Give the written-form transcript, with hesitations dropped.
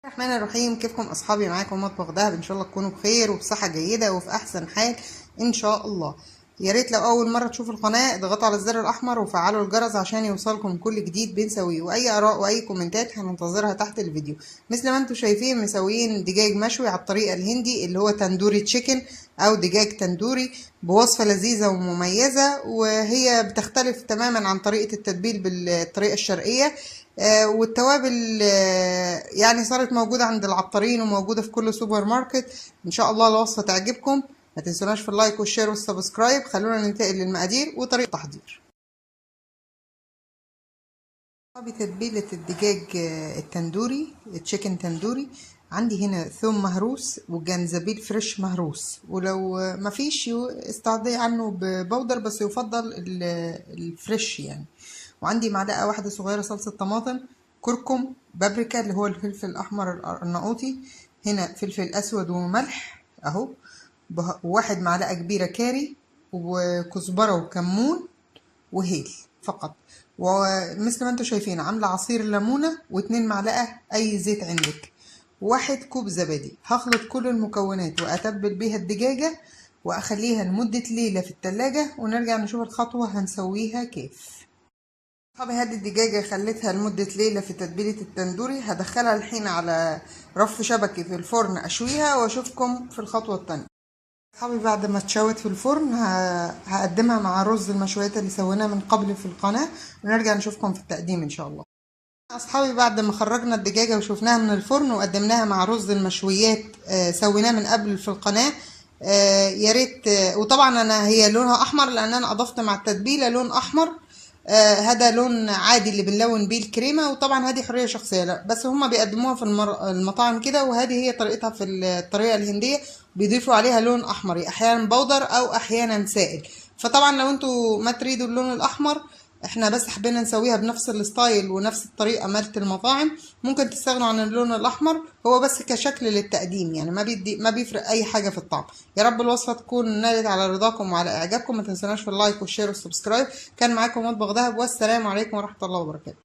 الرحمن الرحيم. كيفكم اصحابي؟ معاكم مطبخ دهب. ان شاء الله تكونوا بخير وبصحه جيده وفي احسن حال ان شاء الله. يا ريت لو اول مره تشوفوا القناه اضغطوا على الزر الاحمر وفعلوا الجرس عشان يوصلكم كل جديد بنسويه، واي اراء واي كومنتات هننتظرها تحت الفيديو. مثل ما انتم شايفين مسويين دجاج مشوي على الطريقه الهندي اللي هو تندوري تشيكن او دجاج تندوري، بوصفه لذيذه ومميزه، وهي بتختلف تماما عن طريقه التتبيل بالطريقه الشرقيه. والتوابل يعني صارت موجودة عند العطارين وموجودة في كل سوبر ماركت. ان شاء الله الوصفة تعجبكم. ما تنسوناش في اللايك والشير والسبسكرايب. خلونا ننتقل للمقادير وطريقة التحضير. بتتبيلة الدجاج التندوري التشيكن تندوري، عندي هنا ثوم مهروس وجنزبيل فريش مهروس، ولو مفيش استعضي عنه ببودر بس يفضل الفريش يعني. وعندي معلقة واحدة صغيرة صلصة طماطم، كركم، بابريكا اللي هو الفلفل الأحمر الأرناؤوطي، هنا فلفل أسود وملح أهو، وواحد معلقة كبيرة كاري، وكزبرة وكمون وهيل فقط. ومثل ما انتم شايفين عاملة عصير ليمونة، واتنين معلقة أي زيت عندك، واحد كوب زبادي. هخلط كل المكونات وأتبل بيها الدجاجة وأخليها لمدة ليلة في التلاجة، ونرجع نشوف الخطوة هنسويها كيف. صحابي هذه الدجاجة خليتها لمدة ليلة في تتبيلة التندوري، هدخلها الحين على رف شبكي في الفرن أشويها وأشوفكم في الخطوة التانية. صحابي بعد ما اتشوت في الفرن هقدمها مع رز المشويات اللي سويناه من قبل في القناة، ونرجع نشوفكم في التقديم إن شاء الله. أصحابي بعد ما خرجنا الدجاجة وشوفناها من الفرن وقدمناها مع رز المشويات سويناه من قبل في القناة. يا ريت وطبعا أنا هي لونها أحمر لأن أنا أضفت مع التتبيلة لون أحمر. هذا لون عادي اللي بنلون بيه الكريمه، وطبعا هذه حريه شخصيه، لا بس هما بيقدموها في المطاعم كده، وهذه هي طريقتها في الطريقه الهنديه، بيضيفوا عليها لون احمر احيانا بودر او احيانا سائل. فطبعا لو انتوا ما تريدوا اللون الاحمر، احنا بس حبينا نسويها بنفس الستايل ونفس الطريقه مالت المطاعم، ممكن تستغنوا عن اللون الاحمر، هو بس كشكل للتقديم يعني، ما بيفرق اي حاجه في الطعم. يا رب الوصفه تكون نالت على رضاكم وعلى اعجابكم. ما تنسوناش في اللايك والشير والسبسكرايب. كان معاكم مطبخ دهب، والسلام عليكم ورحمه الله وبركاته.